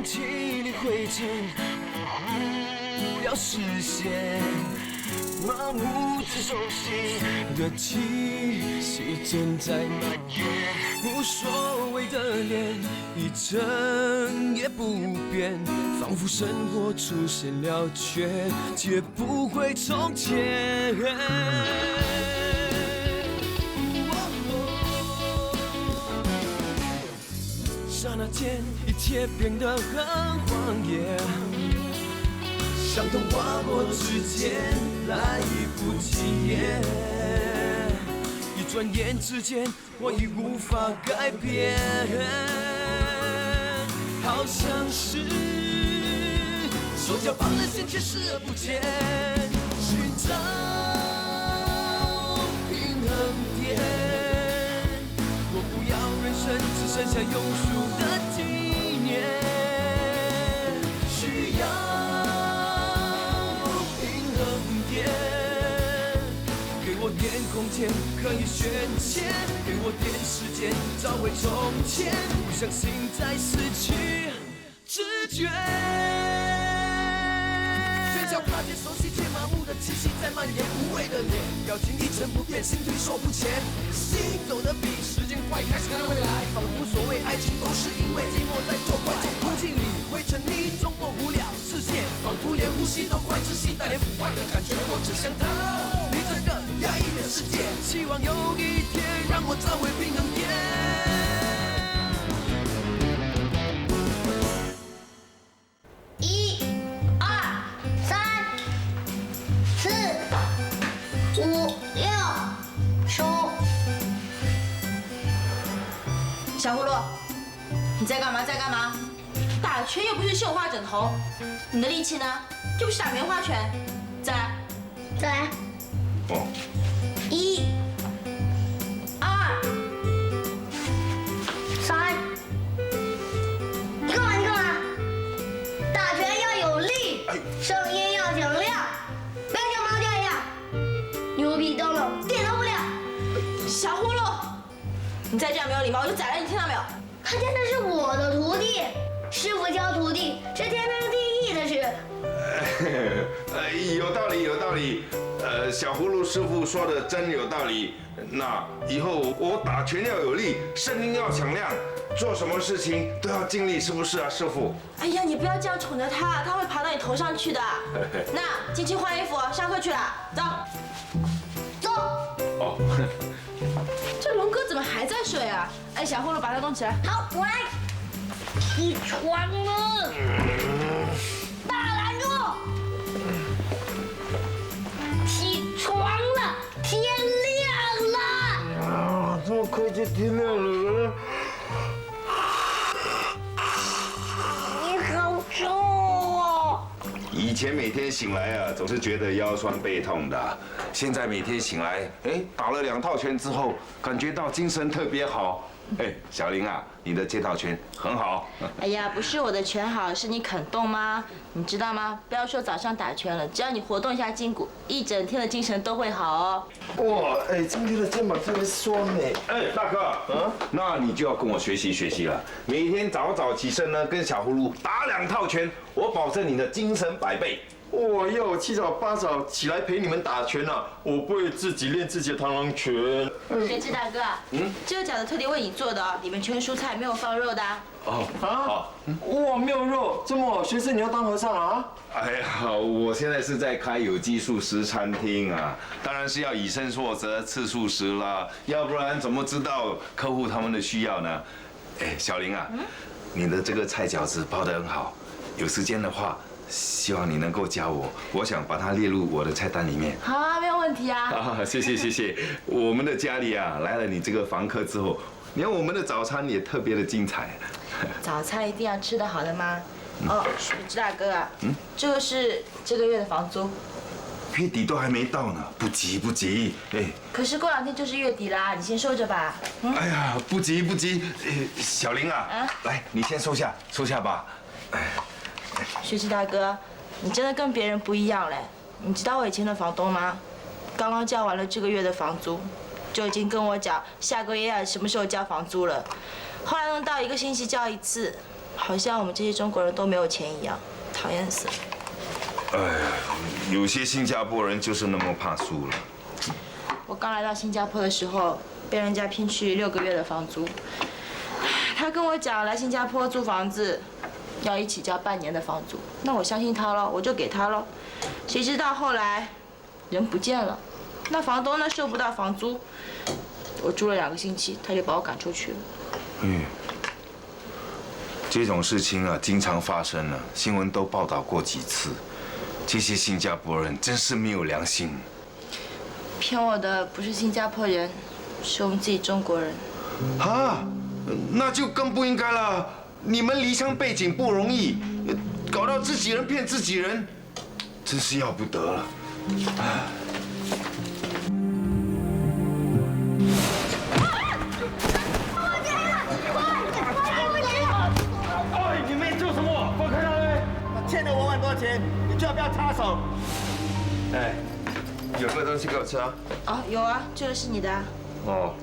空气里灰尘不要视线，麻木着熟悉的气息正在蔓延。无所谓的脸一成也不变，仿佛生活出现了缺，却不会从前。刹那间，一切变得很荒野，伤痛划过指尖，来不及耶。一转眼之间，我已无法改变，好像是手脚绑了线，却视而不见，寻找平衡点。我不要人生只剩下庸俗的纪念，需要平衡点。给我点空间可以选前，给我点时间找回从前，不相信再失去知觉。嘴角踏进熟悉却麻木的气息在蔓延，无谓的脸，表情一成不变，心推手不前，心走得比时间快，开始看未来，仿佛所谓爱情都是因为寂寞在作怪。空气里灰尘你终过不了视线，仿佛连呼吸都快窒息，带点腐坏的感觉，我只想逃离这个压抑的世界，希望有一天让我找回平衡点。小葫芦，你在干嘛？在干嘛？打拳又不是绣花枕头，你的力气呢？就不是打棉花拳。再来，再来。哦。1、2、3。你干嘛？你干嘛？打拳要有力，声音要响亮，不要像猫叫一样，牛皮灯笼点都不亮。小葫芦，你再这样没有礼貌，我就宰了你，听到没有？他真的是我的徒弟，师傅教徒弟是天经地义的事。有道理，有道理。小葫芦师傅说的真有道理。那以后我打拳要有力，声音要响亮，做什么事情都要尽力，是不是啊，师傅？哎呀，你不要这样宠着他，他会爬到你头上去的。那进去换衣服，上课去了，走。走。哦。这龙哥怎么还在睡啊？哎，小葫芦，把他弄起来。好，我来。起床了，大拦住！起床了，天亮了。啊，这么快就天亮了？你好重哦。以前每天醒来啊，总是觉得腰酸背痛的，现在每天醒来，打了2套拳之后，感觉到精神特别好。小林啊，你的这套拳很好。哎呀，不是我的拳好，是你肯动吗？你知道吗？不要说早上打拳了，只要你活动一下筋骨，一整天的精神都会好哦。哇，今天的肩膀特别酸哎。大哥，那你就要跟我学习学习了。每天早早起身呢，跟小葫芦打2套拳，我保证你的精神100倍。我要7早8早起来陪你们打拳啊！我不会自己练自己的螳螂拳。学志大哥，这个饺子特地为你做的哦，里面全蔬菜，没有放肉的。好，哇，没有肉，这么学生你要当和尚啊？哎呀，我现在是在开有机素食餐厅啊，当然是要以身作则，吃素食啦，要不然怎么知道客户他们的需要呢？小林啊，你的这个菜饺子包得很好，有时间的话。希望你能够教我，我想把它列入我的菜单里面。好啊，没有问题啊。谢谢。我们的家里啊，来了你这个房客之后，连我们的早餐也特别的精彩。早餐一定要吃得好的吗？许志大哥啊，这个是这个月的房租。月底都还没到呢，不急。可是过2天就是月底啦，你先收着吧。哎呀，不急。小林啊，来，你先收下吧。学志大哥，你真的跟别人不一样嘞。你知道我以前的房东吗？刚刚交完了这个月的房租，就已经跟我讲下个月要什么时候交房租了。后来弄到1个星期交1次，好像我们这些中国人都没有钱一样，讨厌死了。哎，有些新加坡人就是那么怕输了。我刚来到新加坡的时候，被人家骗去6个月的房租。他跟我讲来新加坡租房子，要一起交半年的房租。那我相信他了，我就给他了。谁知道后来人不见了，那房东呢收不到房租，我住了2个星期，他就把我赶出去了。这种事情啊，经常发生了，新闻都报道过几次。这些新加坡人真是没有良心。骗我的不是新加坡人，是我们自己中国人。啊，那就更不应该了。你们离乡背景不容易，搞到自己人骗自己人，真是要不得了。哎，你们做什么？放开他们！他欠了我很多钱，你最好不要插手。哎，有没有东西给我吃啊？哦，有啊，这个是你的啊。哦，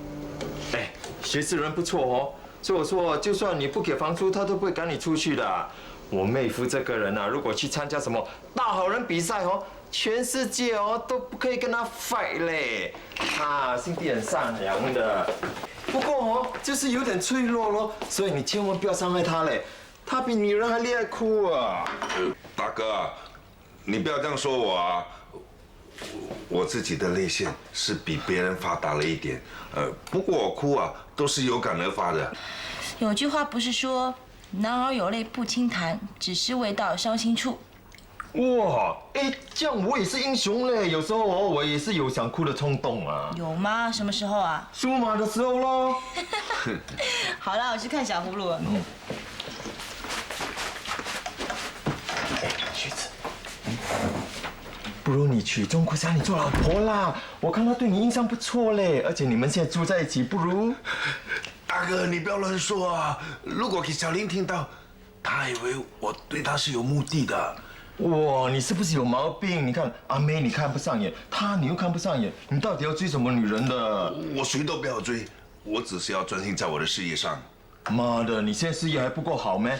哎，学士人不错哦。所以我说，就算你不给房租，他都不会赶你出去的。我妹夫这个人啊，如果去参加什么大好人比赛哦，全世界哦都不可以跟他 fight 嘞。他心地很善良的，不过哦，就是有点脆弱咯，所以你千万不要伤害他嘞。他比女人还厉害哭啊！大哥啊，你不要这样说我啊。我自己的泪腺是比别人发达了一点，不过我哭啊都是有感而发的。有句话不是说“男儿有泪不轻弹，只是未到伤心处”。哇，哎，这样我也是英雄嘞。有时候哦，我也是有想哭的冲动啊。有吗？什么时候啊？输马的时候咯。好了，我去看小葫芦了。哎，徐子，不如你娶钟国祥你做老婆啦。我看他对你印象不错嘞，而且你们现在住在一起，不如……大哥，你不要乱说啊！如果给小玲听到，她还以为我对她是有目的的。哇，你是不是有毛病？你看阿妹你看不上眼，她你又看不上眼，你到底要追什么女人的？我谁都不要追，我只是要专心在我的事业上。妈的，你现在事业还不够好咩？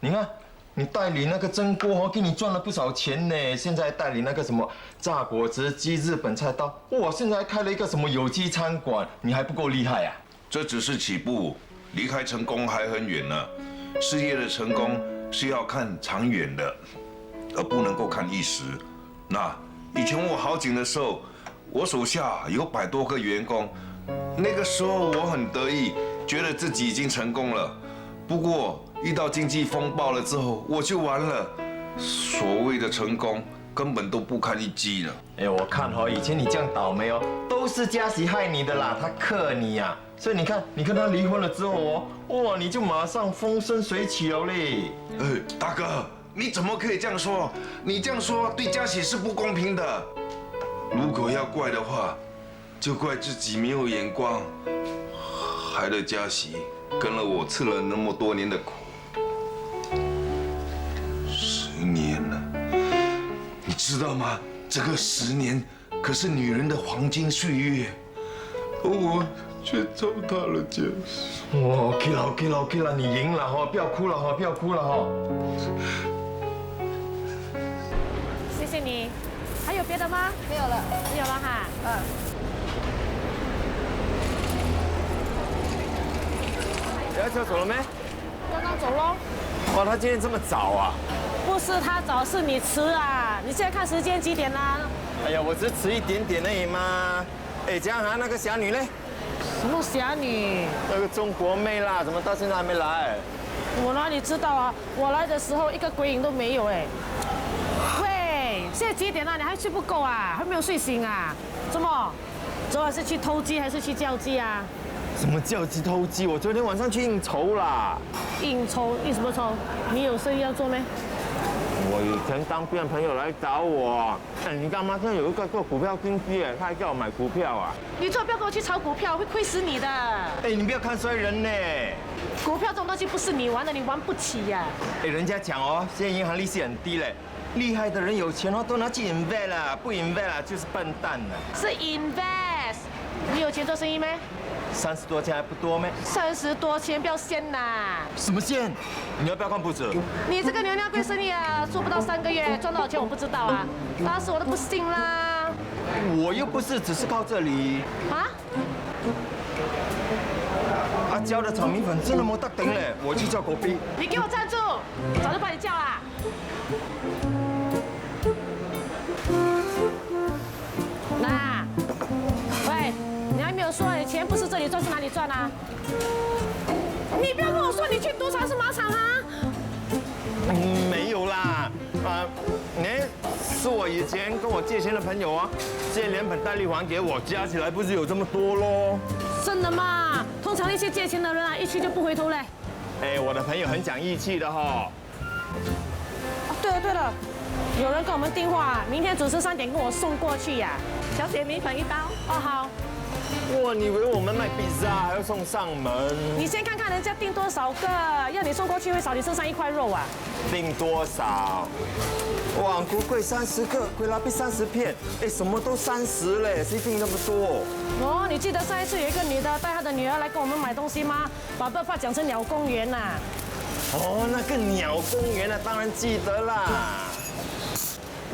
你看，你代理那个蒸锅哦，给你赚了不少钱呢。现在代理那个什么炸果子鸡、日本菜刀，哇，现在还开了一个什么有机餐馆，你还不够厉害啊？这只是起步，离开成功还很远呢。事业的成功是要看长远的，而不能够看一时。那以前我好景的时候，我手下有100多个员工，那个时候我很得意，觉得自己已经成功了。不过遇到经济风暴了之后，我就完了。所谓的成功根本都不堪一击了。哎，我看哦，以前你这样倒霉哦，都是嘉熙害你的啦，他克你呀。所以你看，你跟他离婚了之后哦，哇，你就马上风生水起了嘞。大哥，你怎么可以这样说？你这样说对嘉喜是不公平的。如果要怪的话，就怪自己没有眼光，害得嘉喜跟了我吃了那么多年的苦。10年了，你知道吗？这个10年可是女人的黄金岁月，我却糟蹋了嘉喜。哦 ，OK 了，你赢了哈，不要哭了哈，不要哭了哈。谢谢你，还有别的吗？没有了。没有了哈。要车走了没？刚刚走喽。哇，他今天这么早啊？不是他早，是你迟啊！你现在看时间几点啦？哎呀，我只迟一点点而已嘛。哎，这样啊，那个侠女嘞？什么侠女？那个中国妹啦，怎么到现在还没来？我哪里知道啊？我来的时候一个鬼影都没有哎。喂，现在几点了？你还睡不够啊？还没有睡醒啊？怎么？昨晚是去偷鸡还是去叫鸡啊？什么叫鸡偷鸡？我昨天晚上去应酬啦。应酬？应什么酬？你有生意要做没？我以前当兵的朋友来找我，哎，你干妈现在有一个做股票经纪，他还叫我买股票啊。你最好不要跟我去炒股票，会亏死你的。哎，你不要看衰人呢。股票这种东西不是你玩的，你玩不起呀。哎，人家讲哦，现在银行利息很低嘞，厉害的人有钱哦，都拿去 invest 了，不 invest 了就是笨蛋了。是 invest。你有钱做生意没？ 30多千还不多咩？30多千，不要仙呐！什么线？你要不要看簿子？你这个牛尿柜生意啊，做不到3个月，赚多少钱我不知道啊，打死我都不信啦！我又不是只是靠这里。啊？阿娇的炒米粉真的没得顶嘞，我去叫狗逼。你给我站住！早就把你叫啦。那，喂，你还没有说你钱不是这里赚，是哪里赚啊？你不要跟我说你去赌场是马场啊！没有啦，是我以前跟我借钱的朋友啊，借2本带利还给我，加起来不是有这么多咯？真的吗？通常那些借钱的人啊，一去就不回头嘞。哎，我的朋友很讲义气的哈。对了对了，有人跟我们订货，明天准时3点跟我送过去呀。小姐米粉1包。哦好。哇，你以为我们卖披萨还要送上门？你先看看人家订多少个，要你送过去会少你身上1块肉啊。订多少？哇，锅贵30个，贵拉币30片，哎，什么都30嘞，谁订那么多？哦，你记得上一次有一个女的带她的女儿来跟我们买东西吗？把爸爸讲成鸟公园呐。哦，那个鸟公园啊，当然记得啦。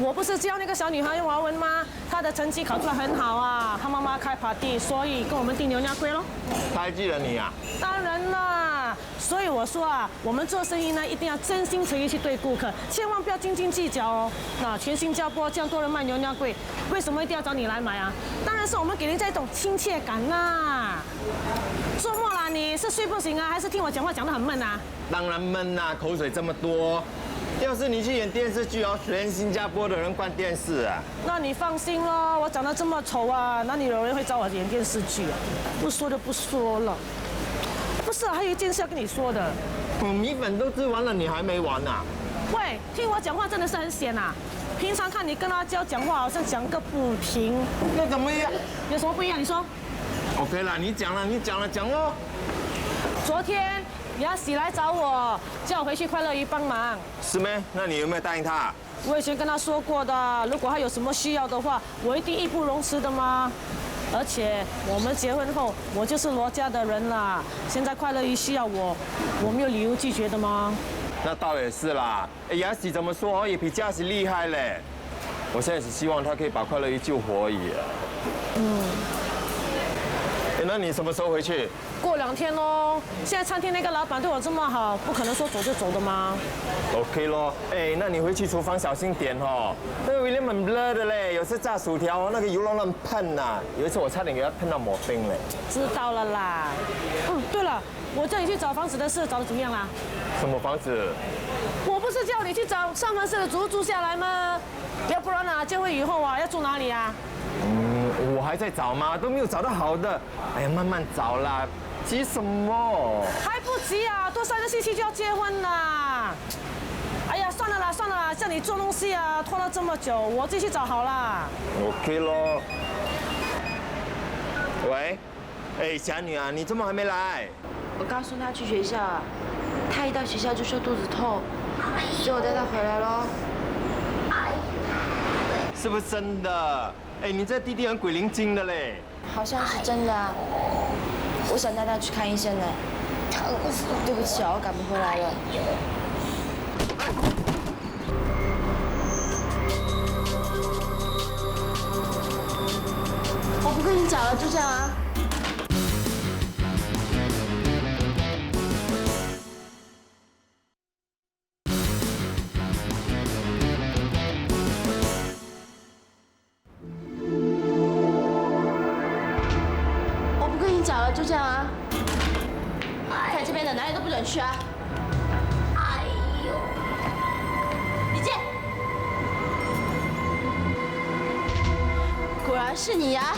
我不是教那个小女孩用华文吗？她的成绩考出来很好啊，她妈妈开 party， 所以跟我们订牛尿柜咯。她还记得你啊？当然啦，所以我说啊，我们做生意呢，一定要真心诚意去对顾客，千万不要斤斤计较哦。那全新加坡这样多人卖牛尿柜，为什么一定要找你来买啊？当然是我们给人家一种亲切感啦。周末啦，你是睡不醒啊，还是听我讲话讲得很闷啊？当然闷啦，口水这么多。要是你去演电视剧哦，全新加坡的人关电视啊。那你放心咯，我长得这么丑啊，哪里有人会找我演电视剧啊？不说就不说了。不是啊，还有一件事要跟你说的。米粉都吃完了，你还没完啊？喂，听我讲话真的是很闲啊！平常看你跟阿娇讲话，好像讲个不停。那怎么样？有什么不一样？你说。OK 啦，你讲了，讲咯。昨天雅喜来找我，叫我回去快乐鱼帮忙。是咩？那你有没有答应他？我以前跟他说过的，如果他有什么需要的话，我一定义不容辞的嘛。而且我们结婚后，我就是罗家的人啦。现在快乐鱼需要我，我没有理由拒绝的吗？那倒也是啦。哎，雅喜怎么说也比佳喜厉害嘞。我现在只希望他可以把快乐鱼救活而已。哎，那你什么时候回去？过2天咯。现在餐厅那个老板对我这么好，不可能说走就走的吗 ？OK 咯。哎，那你回去厨房小心点哦。那个威廉很热的嘞，有时炸薯条那个油乱喷呐。有一次我差点给他喷到抹冰嘞。知道了啦。对了，我叫你去找房子的事找得怎么样啦？什么房子？我不是叫你去找上门市的住下来吗？要不然啊，结婚以后啊，要住哪里啊？我还在找吗？都没有找到好的。哎呀，慢慢找啦，急什么？还不急啊，多3个星期就要结婚啦。哎呀，算了啦，叫你做东西啊，拖了这么久，我自己去找好啦。OK 咯。喂，哎，侠女啊，你怎么还没来？我告诉他去学校，他一到学校就说肚子痛，所以我带他回来咯。是不是真的？哎，你这弟弟很鬼灵精的嘞。好像是真的啊。我想带他去看医生呢。对不起啊，我赶不回来了。我不跟你讲了，就这样啊。就这样啊！看这边的哪里都不准去啊！哎呦，李健，果然是你呀！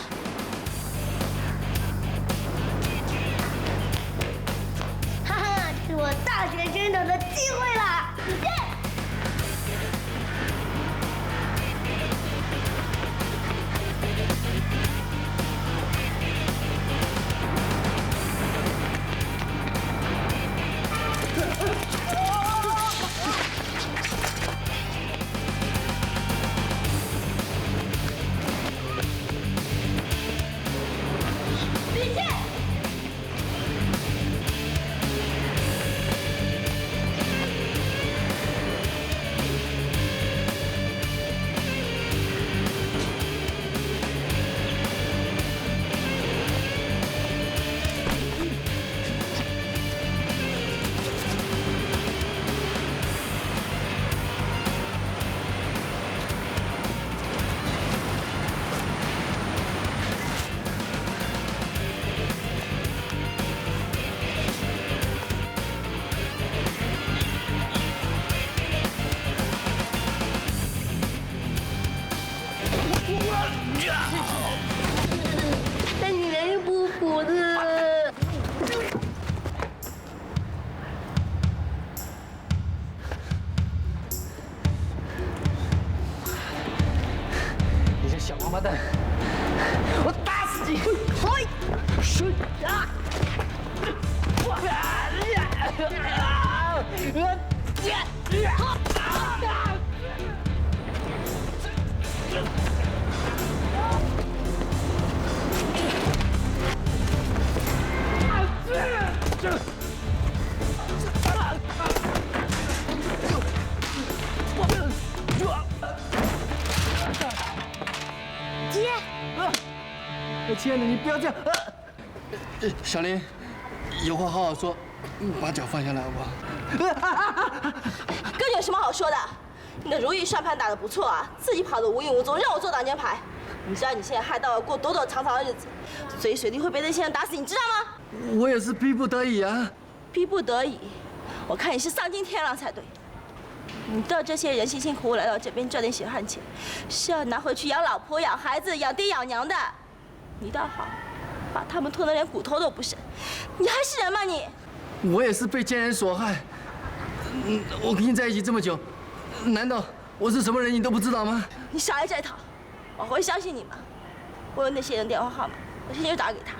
哈哈，这是我大显身手的机会啦！李健。妈蛋！我打死你！喂，亲爱的，你不要这样。小林，有话好好说，把脚放下来好不好？哥，你有什么好说的？你的如意算盘打得不错啊，自己跑得无影无踪，让我做挡箭牌。你知道你现在害到了过躲躲藏藏的日子，随时随地会被那些人打死，你知道吗？我也是逼不得已啊。逼不得已，我看你是丧尽天良才对。你知道这些人辛辛苦苦来到这边赚点血汗钱，是要拿回去养老婆、养孩子、养爹养娘的。你倒好，把他们拖得连骨头都不剩，你还是人吗你？我也是被奸人所害。我跟你在一起这么久，难道我是什么人你都不知道吗？你少来这套，我会相信你吗？我有那些人电话号码，我现在就打给他，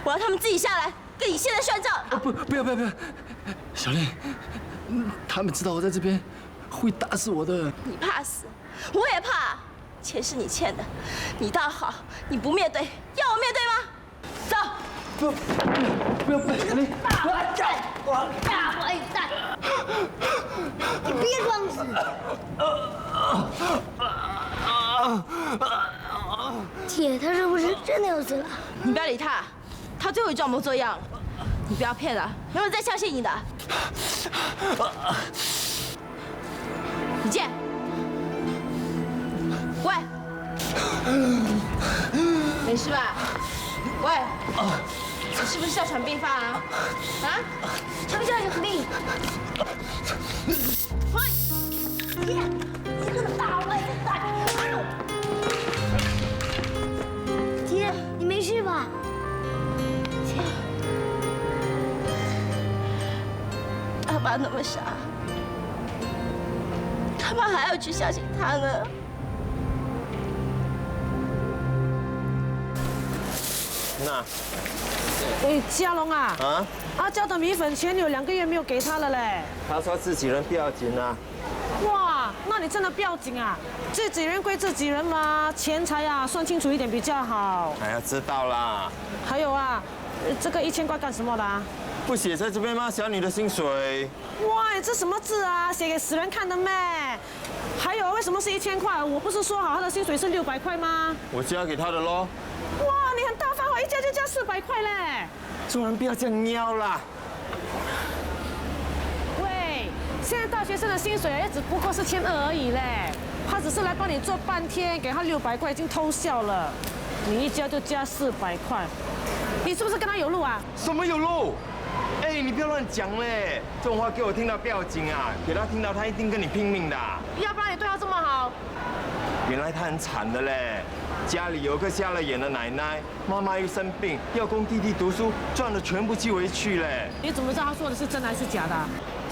我让他们自己下来跟你现在算账。不要，小丽，他们知道我在这边，会打死我的。你怕死，我也怕。钱是你欠的，你倒好，你不面对，要我面对吗？走。不要，小丽。大坏蛋！你别装死。姐，他是不是真的要死了？你不要理他，他最会装模作样了。你不要骗了，没有人再相信你的。李健，喂，没事吧？喂，你是不是哮喘病发啊？啊？什么叫有病？喂，姐，你个大坏蛋！姐，你没事吧？姐，他爸那么傻，他爸还要去相信他呢。那，嘉龙啊，阿娇的米粉钱有2个月没有给他了嘞。他说自己人不要紧啊。哇，那你真的不要紧啊！自己人归自己人嘛，钱财啊算清楚一点比较好。哎呀，知道啦。还有啊，这个1000块干什么的啊？不写在这边吗？小女的薪水。哇，这什么字啊？写给死人看的咩？还有，为什么是1000块？我不是说好他的薪水是600块吗？我加给他的喽。哇，你很大方哦，一加就加400块嘞！做人不要这样喵啦。喂，现在大学生的薪水也只不过是1200而已嘞，他只是来帮你做半天，给他600块已经偷笑了。你一加就加400块，你是不是跟他有路啊？什么有路？哎，你不要乱讲嘞！这种话给我听到不要紧啊，给他听到他一定跟你拼命的。要不然你对他这么好？原来他很惨的嘞，家里有个瞎了眼的奶奶，妈妈又生病，要供弟弟读书，赚的全部寄回去嘞。你怎么知道他说的是真还是假的？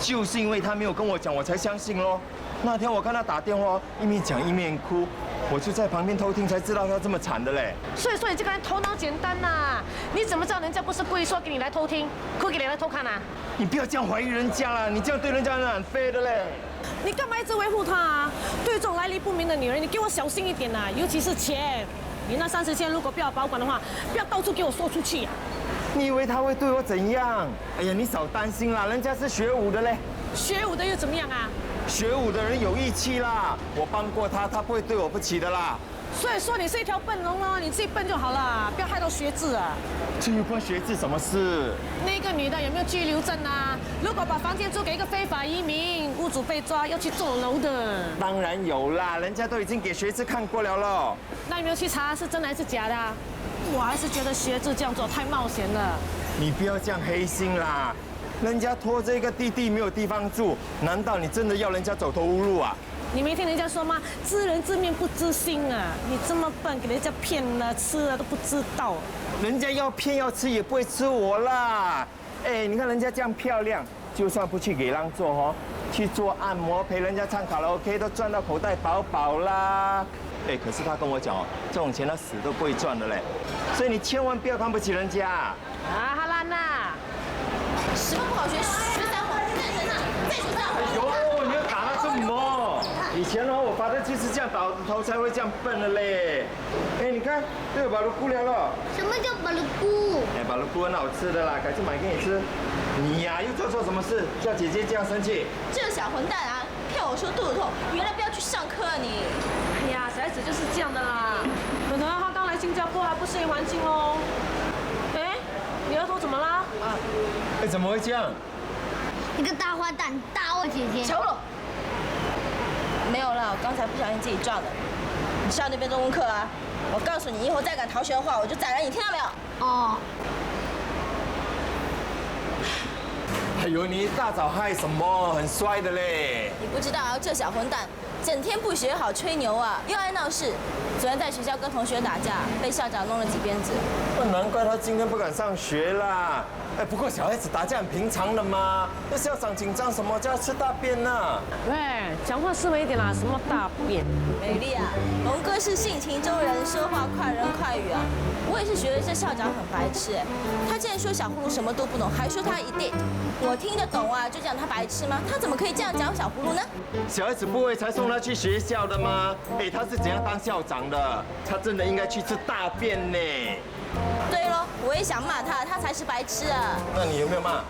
就是因为他没有跟我讲，我才相信咯。那天我看他打电话，一面讲一面哭，我就在旁边偷听，才知道他这么惨的嘞。所以说你这个人头脑简单呐，你怎么知道人家不是故意说给你来偷听，哭给你来偷看啊？你不要这样怀疑人家啦，你这样对人家很废的嘞。你干嘛一直维护他啊？对这种来历不明的女人，你给我小心一点呐，尤其是钱。你那30千如果不要保管的话，不要到处给我说出去呀。你以为他会对我怎样？哎呀，你少担心啦，人家是学武的嘞。学武的又怎么样啊？学武的人有义气啦，我帮过他，他不会对我不起的啦。所以说你是一条笨龙哦，你自己笨就好了，不要害到学智啊。这有关学智什么事？那个女的有没有居留证啊？如果把房间租给一个非法移民，屋主被抓要去坐牢的。当然有啦，人家都已经给学智看过了咯。那有没有去查是真的还是假的啊？我还是觉得学智这样做太冒险了。你不要这样黑心啦，人家拖着一个弟弟没有地方住，难道你真的要人家走投无路啊？你没听人家说吗？知人知面不知心啊！你这么笨，给人家骗了吃了都不知道。人家要骗要吃也不会吃我啦。哎，你看人家这样漂亮，就算不去给让做去做按摩陪人家唱卡拉 OK 都赚到口袋饱饱啦。哎，可是他跟我讲哦，这种钱他死都不会赚的嘞，所以你千万不要看不起人家。啊，哈兰呐，什么不好学，学三好，在身上，在学校。哎呦，你要打他什么？以前哦，我发的就是这样倒着头才会这样笨的嘞。哎，你看，都有巴鲁菇了。什么叫巴鲁菇？哎，巴鲁菇很好吃的啦，改次买给你吃。你呀，又做错什么事，叫姐姐这样生气？这个小混蛋啊，骗我说肚子痛，原来不要去上课啊你。哎呀，小孩子就是这样的啦。可能他刚来新加坡还不适应环境喽。哎，你额头怎么啦？哎，怎么会这样？你个大坏蛋，打我姐姐！小鲁，没有啦，我刚才不小心自己撞的。你上那边做功课啊！我告诉你，以后再敢逃学的话，我就宰了你，听到没有？哦。哎呦，你一大早害什么？很帅的嘞。你不知道啊，这小混蛋整天不学好，吹牛啊，又爱闹事。昨天在学校跟同学打架，被校长弄了几鞭子。难怪他今天不敢上学啦。哎，不过小孩子打架很平常的嘛。那校长紧张什么，叫他吃大便呢？喂，讲话斯文一点啦，什么大便？美丽啊，龙哥是性情中人，说话快人快语啊。我也是觉得这校长很白痴哎，他竟然说小葫芦什么都不懂，还说他一定。我听得懂啊，就讲他白痴吗？他怎么可以这样讲小葫芦呢？小孩子不会才送他去学校的吗？哎，他是怎样当校长的？他真的应该去吃大便呢。对咯，我也想骂他，他才是白痴啊。那你有没有骂？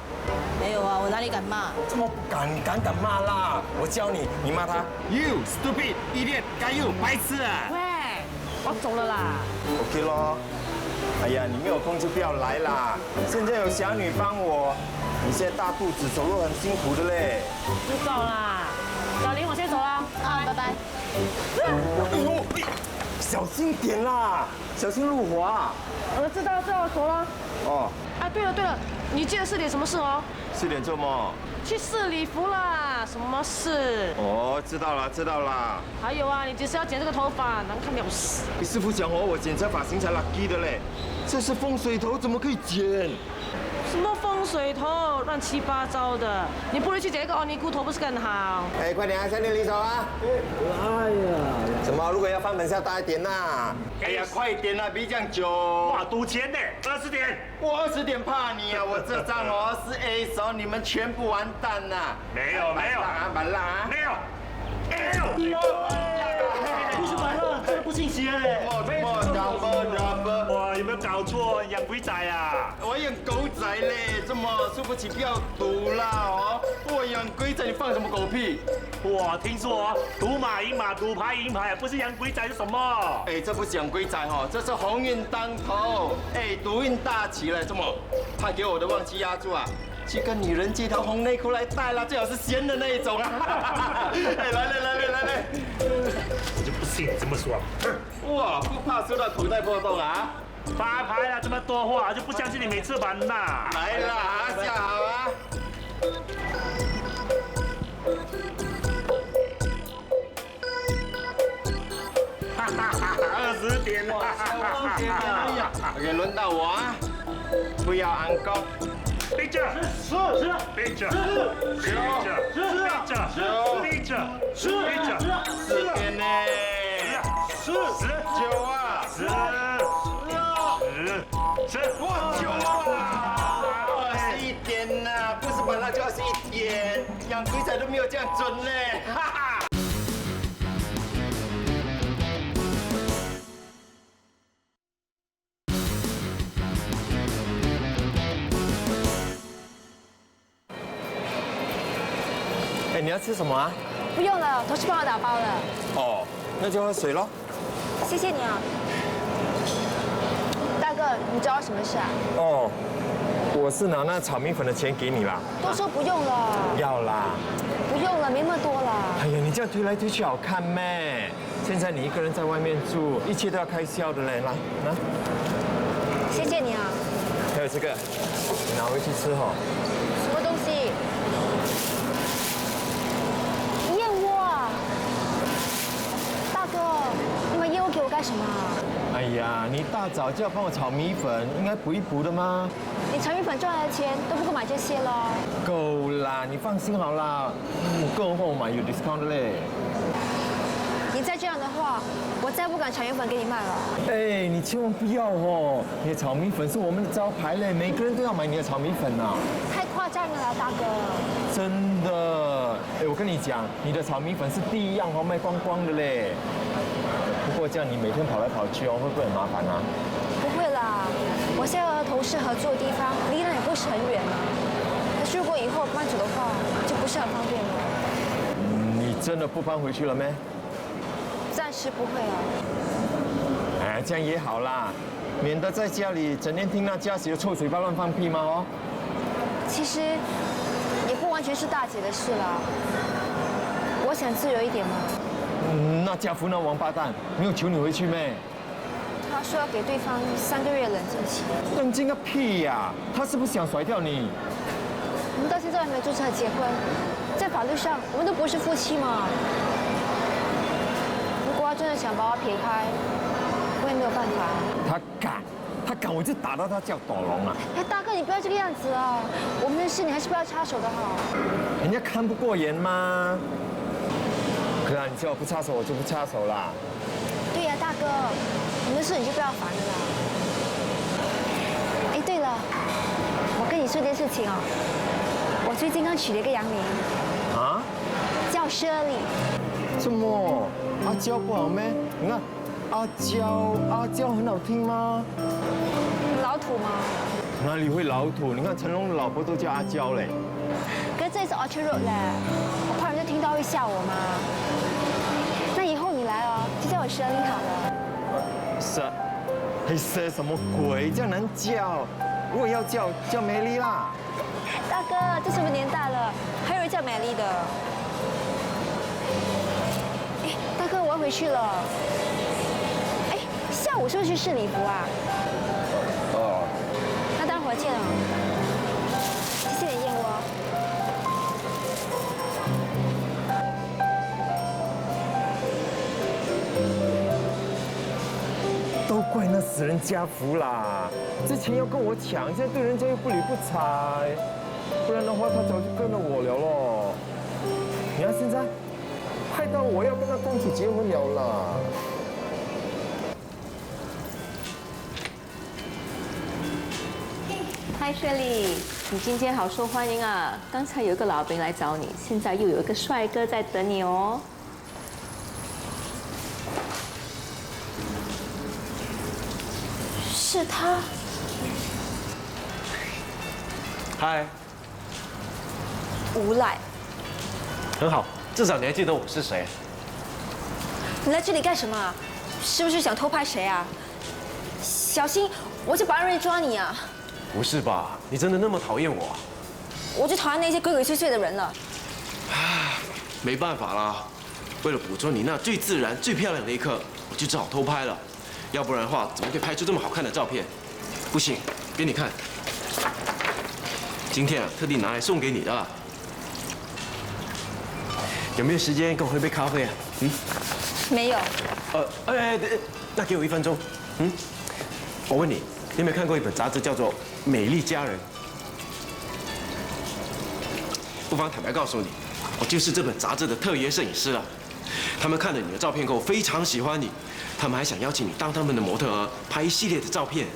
没有啊，我哪里敢骂？这么敢骂啦！我教你，你骂他 ，You stupid idiot， 该you 白痴啊！喂，我走了啦。OK 咯。哎呀，你没有空就不要来啦。现在有侠女帮我，你现在大肚子，走路很辛苦的嘞。知道啦。小林，我先走啦。啊，拜拜。哎呦，小心点啦，小心路滑。知道，我走了。哦，哎，对了，你记得市里什么事哦？4点做么？去试礼服啦，什么事？哦，知道啦。还有啊，你几时要剪这个头发？难看了死。师傅讲哦，我剪这发型才 lucky 的嘞，这是风水头，怎么可以剪？什么风水头，乱七八糟的！你不如去剪一个奥尼菇头，不是更好？哎，快点啊，下面离手啊！哎呀，什么？如果要翻本是要大一点呐！哎呀，快点啦，别这样久。哇，赌钱呢，20点。我20点怕你啊！我这张哦是 A 手，你们全部完蛋呐！没有，满浪啊！没有。不是买了，这个不信邪嘞。哇，有没有搞错？养鬼仔啊？我养狗仔嘞，这么输不起不要赌啦哦！我养鬼仔，你放什么狗屁？哇，听说哦，赌马赢马，赌牌赢牌，不是养鬼仔是什么？哎，这不是养鬼仔哈，这是鸿运当头，哎，赌运大起了，这么派给我的忘记压住啊！去跟女人借条红内裤来戴啦，最好是鲜的那一种啊！哎，来，我就不信你这么说。哇，不怕输到口袋破洞啊！发牌了这么多话，就不相信你没吃完呐！来啦，下好啊！20点了，哎呀 ，OK， 轮到我啊！不要安高。立着，立着4点呢，9啊，10，哇，9啊，21点呐，不是本来就21点，养鬼仔都没有这样准嘞，哈哈。哎，你要吃什么啊？不用了，同事帮我打包了。哦，那就喝水咯。谢谢你啊，大哥，你找我什么事啊？哦，我是拿那炒米粉的钱给你啦。都说不用了。要啦。不用了，没那么多了。哎呀，你这样推来推去好看咩？现在你一个人在外面住，一切都要开销的嘞。来，拿。谢谢你啊。还有这个，你拿回去吃哈。什么东西？燕窝啊！大哥，你买燕窝给我干什么啊？哎呀，你大早就要帮我炒米粉，应该补一补的吗？你炒米粉赚来的钱都不够买这些了。够啦，你放心好啦，够后买有 discount 的嘞。你再这样的话，话，我再不敢炒米粉给你卖了。哎，你千万不要哦！你的炒米粉是我们的招牌嘞，每个人都要买你的炒米粉呐。太夸张了啦，大哥。真的，哎，我跟你讲，你的炒米粉是第一样哦，卖光光的嘞。不过这样你每天跑来跑去哦，会不会很麻烦啊？不会啦，我现在和同事合作的地方离那也不是很远啊。可是如果以后搬走的话，就不是很方便了。你真的不搬回去了没？暂时不会了。哎，这样也好啦，免得在家里整天听那家媳的臭嘴巴乱放屁嘛哦。其实也不完全是大姐的事啦。我想自由一点嘛。那家福那王八蛋没有求你回去没？他说要给对方3个月冷静期。冷静个屁呀！他是不是想甩掉你？我们到现在还没有注册结婚，在法律上我们都不是夫妻嘛。如果他真的想把我撇开，我也没有办法。他敢，我就打到他叫斗龙啊！哎，大哥，你不要这个样子啊！我们的事你还是不要插手的好。人家看不过眼吗？可啊，你叫我不插手，我就不插手啦。对呀，大哥，我们的事你就不要烦了啦。哎，对了，我跟你说件事情哦，我最近刚取了一个洋名。啊？叫 Shirley。怎么？阿娇不好咩？你看，阿娇很好听吗？老土吗？哪里会老土？你看成龙的老婆都叫阿娇嘞。可是这里是 Orchard Road 嘞，我怕人家听到会吓我嘛。那以后你来哦，就叫我 Shirley 好了。蛇什么鬼？这样难叫。如果要叫美丽啦。大哥，这什么年代了，还有人叫美丽的？哎，大哥，我要回去了。哎，下午是不是去试礼服啊？哦。那待会儿见了。谢谢你燕窝。都怪那死人家福啦！之前要跟我抢，现在对人家又不理不睬，不然的话他早就跟了我了咯。你看现在，害到我要跟那公主结婚了啦。嗨，雪莉，你今天好受欢迎啊！刚才有一个老兵来找你，现在又有一个帅哥在等你哦。是他。嗨，无赖。很好，至少你还记得我是谁。你来这里干什么？是不是想偷拍谁啊？小心，我就保安人抓你啊！不是吧？你真的那么讨厌我？我就讨厌那些鬼鬼祟祟的人了。没办法啦，为了捕捉你那最自然、最漂亮的一刻，我就只好偷拍了。要不然的话，怎么可以拍出这么好看的照片？不行，给你看。今天啊，特地拿来送给你的。有没有时间跟我喝杯咖啡啊？没有。那给我1分钟。我问你，你有没有看过一本杂志叫做《美丽佳人》？不妨坦白告诉你，我就是这本杂志的特约摄影师啊。他们看了你的照片后，非常喜欢你，他们还想邀请你当他们的模特儿，拍一系列的照片。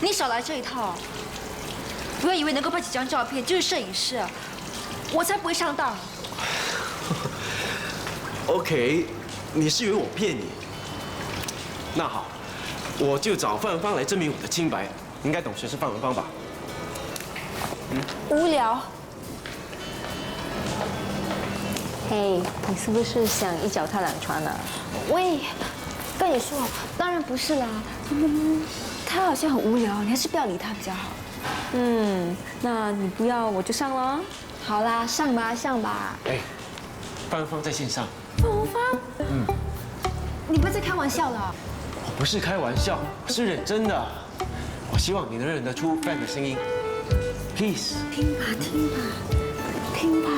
你少来这一套！不要以为能够拍几张照片就是摄影师啊，我才不会上当。OK， 你是以为我骗你？那好，我就找范文芳来证明我的清白。你应该懂谁是范文芳吧？无聊。嘿，你是不是想一脚踏两船啊？喂，跟你说，当然不是啦。他好像很无聊，你还是不要理他比较好。那你不要我就上了。好啦，上吧上吧。哎，范文芳在线上。范文芳？你不是在开玩笑了？我不是开玩笑，我是认真的。我希望你能认得出范的声音。Please。听吧听吧听吧。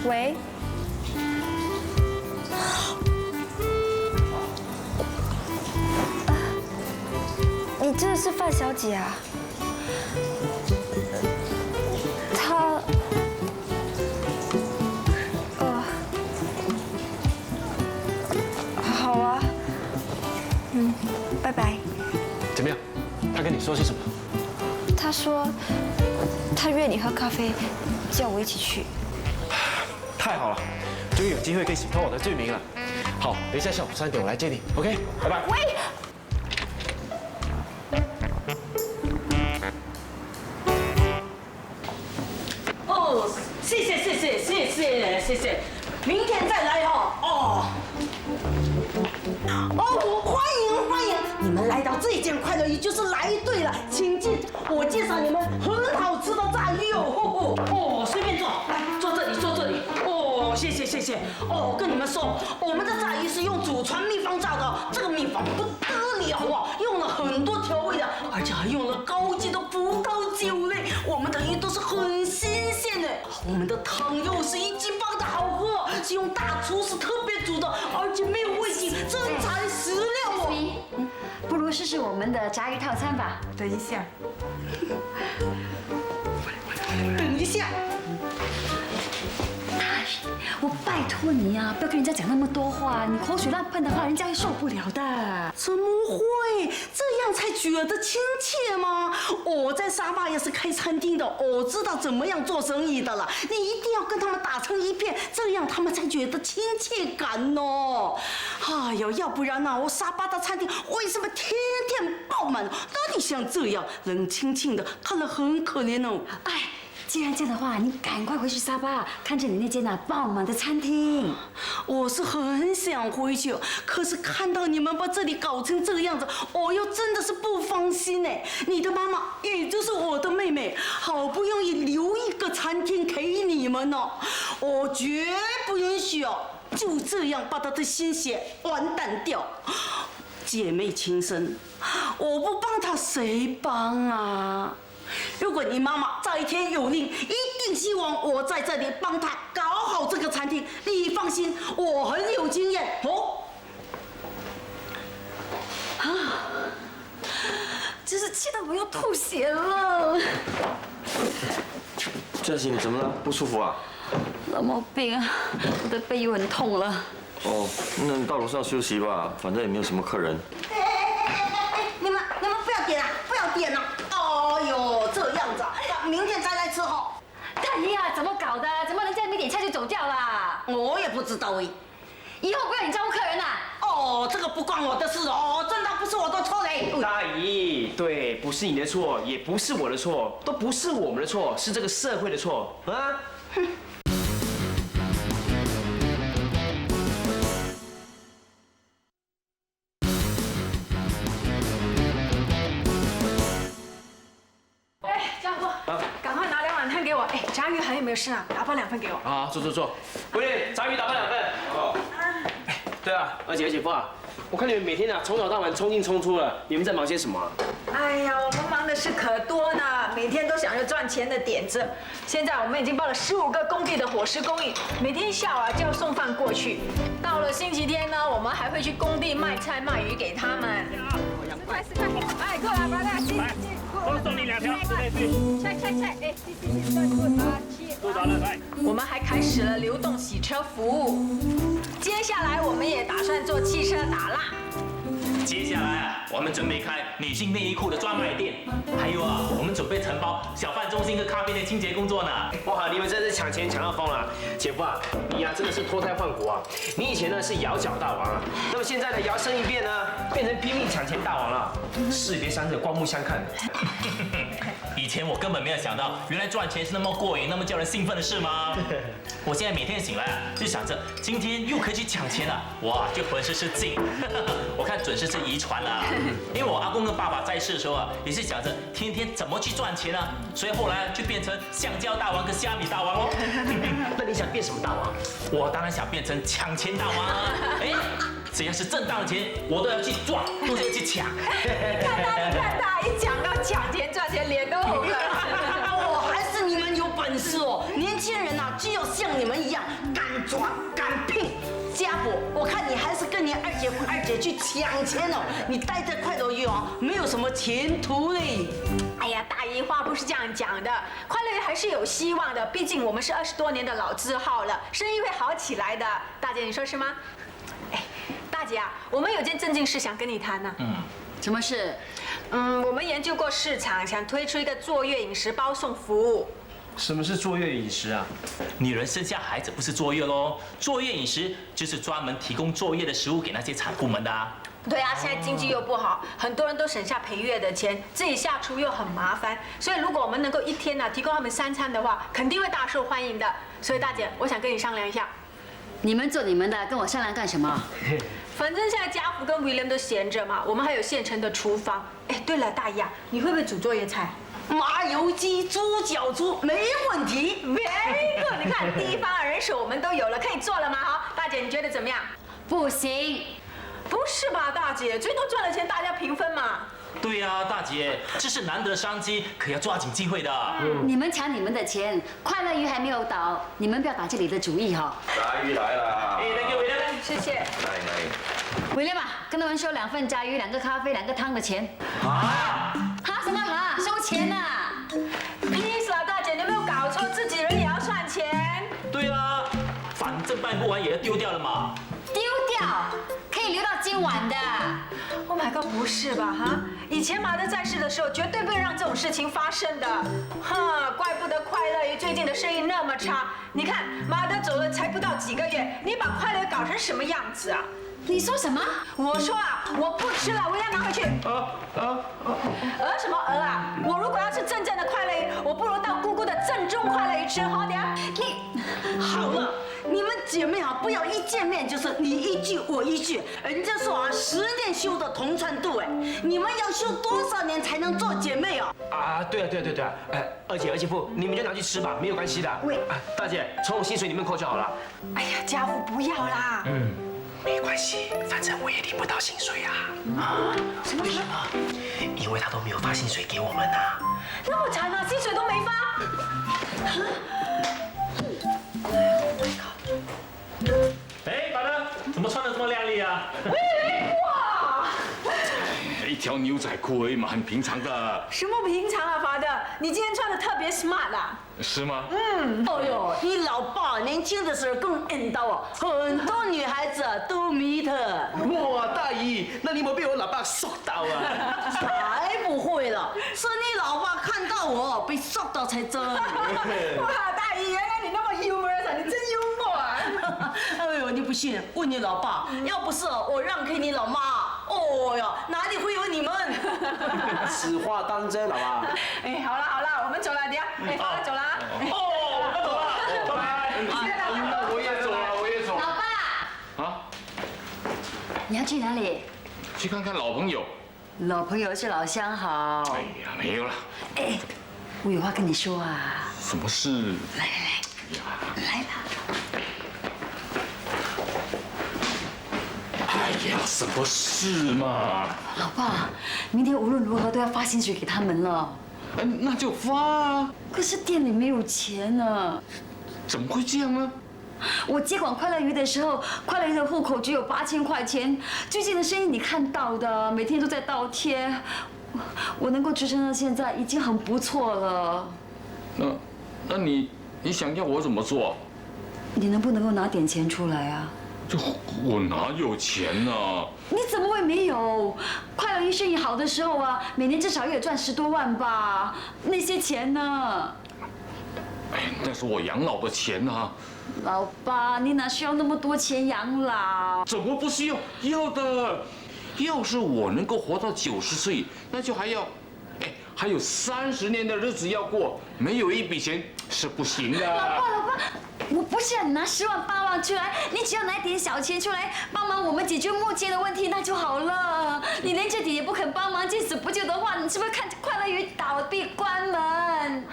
喂。你真的是范小姐啊？说他约你喝咖啡，叫我一起去。太好了，终于有机会可以洗脱我的罪名了。好，等一下下午3点我来接你 ，OK， 拜拜。喂。哦，谢谢，明天再来哦。哦，欢迎！你们来到这间快乐鱼就是来对了，请进，我介绍你们很好吃的炸鱼哦。哦，随便坐，来坐这里。哦，谢谢。哦，我跟你们说，我们的炸鱼是用祖传秘方炸的，这个秘方不得了啊，用了很多调味的，而且还用了高级的葡萄酒类，我们的鱼都是很新鲜的，我们的汤又是一级棒的好喝，是用大厨师特别煮的，而且没有味精，真材实料哦。不如试试我们的炸鱼套餐吧。等一下，我拜托你啊，不要跟人家讲那么多话，你口水乱喷的话，人家会受不了的。怎么会？这样才觉得亲切吗？我在沙巴也是开餐厅的，我知道怎么样做生意的了。你一定要跟他们打成一片，这样他们才觉得亲切感哦。哎呦，要不然呢，我沙巴的餐厅为什么天天爆满？哪里像这样冷清清的，看了很可怜哦。哎。既然这样的话，你赶快回去沙巴，看着你那间爆满的餐厅。我是很想回去，可是看到你们把这里搞成这个样子，我又真的是不放心哎。你的妈妈，也就是我的妹妹，好不容易留一个餐厅给你们呢，我绝不允许哦，就这样把她的心血完蛋掉。姐妹情深，我不帮她谁帮啊？如果你妈妈在天有灵，一定希望我在这里帮她搞好这个餐厅。你放心，我很有经验哦。啊，真是气到我要吐血了。嘉琪，你怎么了？不舒服啊？老毛病啊，我的背又很痛了。哦，那你到楼上休息吧，反正也没有什么客人。你们不要点啊，不要点啊！哦呦，这样子啊，明天再来吃哦。大姨啊，怎么搞的？怎么人家没点菜就走掉啦？我也不知道哎。以后不要你招呼客人啦。哦，这个不关我的事哦，真的不是我的错嘞。大姨，对，不是你的错，也不是我的错，都不是我们的错，是这个社会的错啊！哼。赶快拿2碗汤给我。哎，炸鱼还有没有事啊？打包2份给我。好，坐。闺女，炸鱼打包2份。哦。哎，对啊，二姐夫啊，我看你们每天啊从早到晚冲进冲出了，你们在忙些什么啊？哎呀，我们忙的事可多呢，每天都想着赚钱的点子。现在我们已经包了15个工地的伙食供应，每天下午就要送饭过去。到了星期天呢，我们还会去工地卖菜卖鱼给他们。快，哎，过来，来，谢。多送你2条室内水。菜，哎，谢。多少了？来。我们还开始了流动洗车服务，接下来我们也打算做汽车打蜡。接下来啊，我们准备开女性内衣裤的专卖店，还有啊，我们准备承包小贩中心和咖啡店清洁工作呢。哇，你们真是抢钱抢到疯了！姐夫啊，你呀真的是脱胎换骨啊！你以前呢是摇脚大王啊，那么现在呢摇身一变呢，变成拼命抢钱大王了，士别三者，刮目相看。以前我根本没有想到，原来赚钱是那么过瘾、那么叫人兴奋的事吗？我现在每天醒来啊，就想着今天又可以去抢钱了，哇，就浑身是劲。我看准是遗传了，因为我阿公跟爸爸在世的时候啊，也是想着天天怎么去赚钱啊，所以后来就变成橡胶大王跟虾米大王喽。那你想变什么大王？我当然想变成抢钱大王啊！哎，只要是正当的钱，我都要去赚，都是要去抢。你看他一讲到抢钱赚钱，脸都红了。我还是你们有本事哦！年轻人呐，就要像你们一样敢抓敢拼。家伯，我看你还是跟你二姐去抢钱哦！你待在快乐鱼哦，没有什么前途嘞。哎呀，大姨话不是这样讲的，快乐鱼还是有希望的，毕竟我们是20多年的老字号了，生意会好起来的。大姐，你说是吗？哎，大姐啊，我们有件正经事想跟你谈呢。什么事？我们研究过市场，想推出一个坐月饮食包送服务。什么是坐月饮食啊？女人生下孩子不是坐月喽，坐月饮食就是专门提供坐月的食物给那些产妇们的啊。对啊，现在经济又不好，很多人都省下陪月的钱，自己下厨又很麻烦，所以如果我们能够一天提供他们3餐的话，肯定会大受欢迎的。所以大姐，我想跟你商量一下。你们做你们的，跟我商量干什么？反正现在家福跟 William 都闲着嘛，我们还有现成的厨房。哎，对了，大姨啊，你会不会煮作业菜？麻油鸡、猪脚猪没问题。Very good， 你看地方人手我们都有了，可以做了吗？好，大姐你觉得怎么样？不行。不是吧，大姐，最多赚了钱大家平分嘛。对呀，大姐，这是难得的商机，可要抓紧机会的。你们抢你们的钱，快乐鱼还没有倒，你们不要打这里的主意哈。炸鱼来了。哎，那个伟亮，谢谢。来。伟亮嘛，跟他们收2份炸鱼、2个咖啡、2个汤的钱。啊？什么啊？收钱呐？Please 啦，大姐，你有没有搞错？自己人也要算钱。对啊，反正办不完也要丢掉了嘛。丢掉？可以留到今晚的。Oh my god， 不是吧哈？以前马德在世的时候，绝对不会让这种事情发生的。哈，怪不得快乐鱼最近的生意那么差。你看马德走了才不到几个月，你把快乐鱼搞成什么样子啊？你说什么？我说啊，我不吃了，我要拿回去。什么鹅啊？我如果要吃真正的快乐鱼，我不如到姑姑的正宗快乐鱼吃。好点，你好了，你们姐妹不要一见面就是你一句我一句。人家说10年修的同船渡，你们要修多少年才能做姐妹啊？对啊，二姐夫，你们就拿去吃吧，没有关系的。喂，大姐，从我薪水里面扣就好了。哎呀，家父不要啦。没关系，反正我也领不到薪水啊。什么？为什么？因为他都没有发薪水给我们啊。那么惨啊，薪水都没发。哎，马德，怎么穿得这么靓丽啊？哇！一条牛仔裤而已嘛，很平常的。什么平常啊，法德？你今天穿得特别 smart 啦。是吗？哦呦，你老爸年轻的时候更恩刀啊，很多女孩子都迷他。哇，大姨，那你有没有被我老爸sok到啊？才不会了，是你老爸看到我被sok到才真。哇，大姨，原来你那么 humorous 啊，你真幽默啊！哎呦，你不信？问你老爸，要不是我让给你老妈，哦哟，哪里会有你们？此话当真，好吧？哎，好了，我们走了，等下，法德走了。我们走了，拜拜。我也走。老爸。啊？你要去哪里？去看看老朋友。老朋友是老相好。哎呀，没有了。哎，我有话跟你说啊。什么事？来，来吧。哎呀，什么事嘛？老爸，明天无论如何都要发薪水给他们了。那就发啊。可是店里没有钱呢。怎么会这样呢？我接管快乐鱼的时候，快乐鱼的户口只有8000块钱。最近的生意你看到的，每天都在倒贴。我能够支撑到现在已经很不错了。那你想要我怎么做？你能不能够拿点钱出来啊？我哪有钱啊？你怎么会没有？快乐鱼生意好的时候啊，每年至少也赚10多万吧。那些钱呢？哎，那是我养老的钱啊。老爸，你哪需要那么多钱养老？怎么不需要？要的。要是我能够活到90岁，那就还有30年的日子要过，没有一笔钱是不行的。老爸，我不是让你拿10万8万出来，你只要拿一点小钱出来帮忙我们解决目前的问题，那就好了。你连这点也不肯帮忙，见死不救的话，你是不是看着快乐鱼倒闭关门？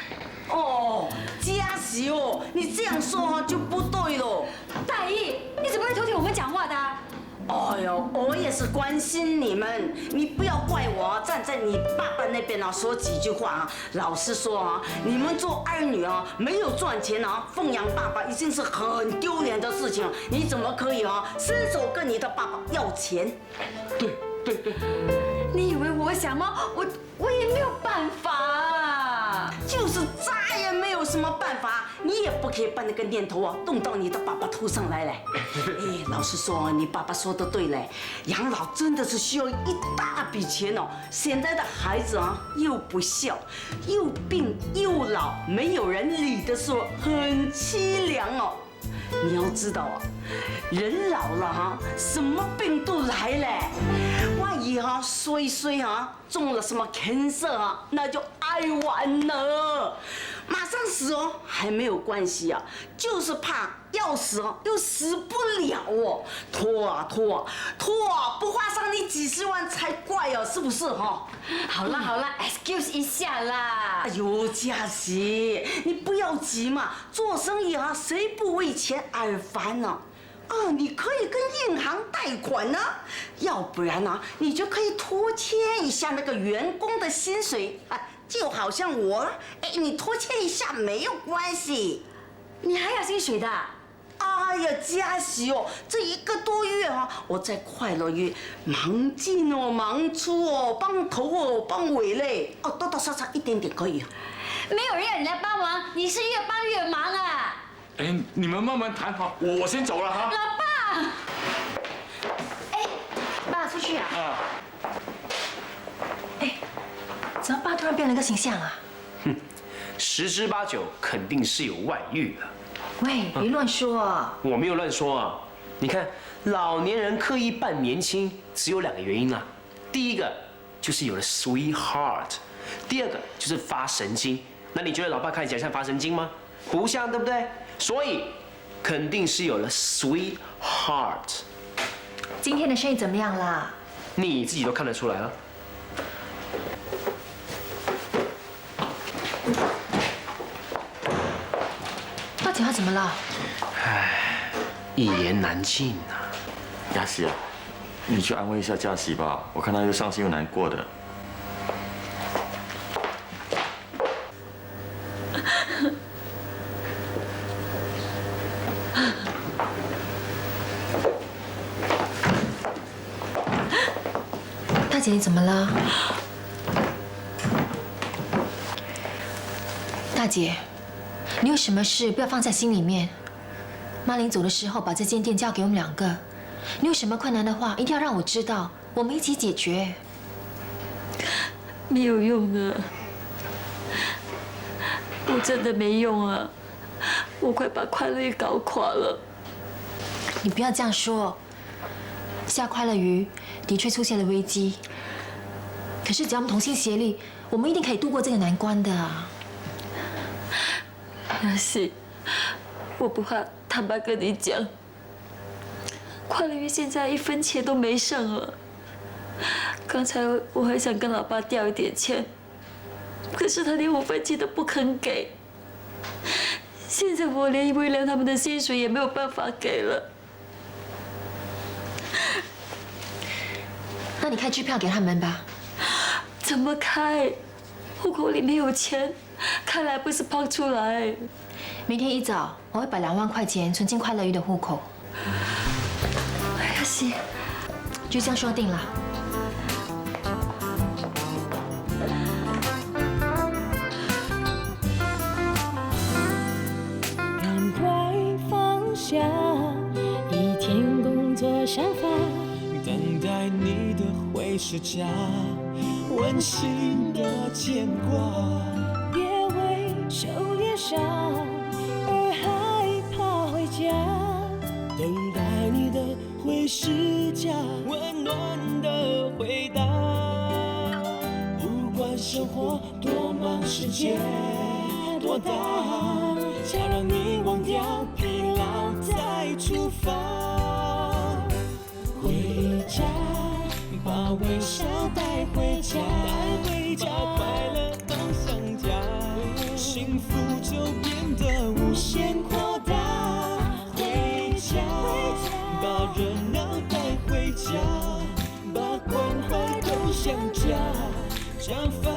哦，嘉喜哦，你这样说就不对了。大姨，你怎么会偷听我们讲话的？哎呦，我也是关心你们，你不要怪我站在你爸爸那边说几句话老实说你们做儿女没有赚钱奉养爸爸已经是很丢脸的事情，你怎么可以伸手跟你的爸爸要钱？对。你以为我想吗？我也没有办法啊。就是再也没有有什么办法，你也不可以把那个念头啊动到你的爸爸头上来嘞。哎，老实说，你爸爸说的对嘞，养老真的是需要一大笔钱哦。现在的孩子啊，又不孝，又病又老，没有人理的时候，很凄凉哦。你要知道啊，人老了哈，什么病都来嘞。万一哈衰哈中了什么 cancer 啊，那就哀完了。马上死哦，还没有关系啊，就是怕要死哦，又死不了哦。拖啊，不花上你几十万才怪哦，是不是哈？好了 ，excuse 一下啦。哎呦，佳琪，你不要急嘛，做生意啊，谁不为钱而烦呢？啊，你可以跟银行贷款呢，要不然呢，你就可以拖欠一下那个员工的薪水啊，就好像我，哎，你拖欠一下没有关系。你还有薪水的？哎呀，佳琪哦，这1个多月啊，我在快乐鱼忙进哦，忙出哦，帮头哦，帮尾嘞，哦，多多少少一点点可以。没有人要你来帮忙，你是越帮越忙啊！哎，你们慢慢谈好，我先走了哈。老爸，哎，爸出去啊？哎，怎么爸突然变了个形象啊？哼，10之8九肯定是有外遇了。喂，别乱说啊！我没有乱说啊。你看，老年人刻意扮年轻，只有2个原因啊。第一个就是有了 sweetheart， 第二个就是发神经。那你觉得老爸看起来像发神经吗？不像，对不对？所以肯定是有了 sweetheart。今天的生意怎么样啦？你自己都看得出来了。大姐她怎么了？唉，一言难尽啊。佳琪啊，你去安慰一下佳琪吧，我看她又伤心又难过的。大姐，你怎么了？大姐，你有什么事不要放在心里面。妈临走的时候把这间店交给我们2个，你有什么困难的话，一定要让我知道，我们一起解决。没有用啊，我真的没用啊，我快把快乐鱼搞垮了。你不要这样说，下快乐鱼的确出现了危机，可是只要我们同心协力，我们一定可以度过这个难关的啊。雅西，我不怕坦白跟你讲，快乐鱼现在1分钱都没剩了。刚才我还想跟老爸调一点钱，可是他连5分钱都不肯给。现在我连微良他们的薪水也没有办法给了。那你开支票给他们吧。怎么开？户口里没有钱，开来不是抛出来。明天一早我会把2万块钱存进快乐鱼的户口。哎呀，行，就这样说定了。赶快放下一天工作想法，等待你的回视家，温馨的牵挂。别为修炼伤而害怕回家，等待你的回视家，温暖的回答。不管生活多忙，世界多大，想让你忘掉疲劳再出发。回家，把微笑带回家，把快乐都想家，幸福就变得无限扩大。回家，把热闹带回家，把关怀都想家，将烦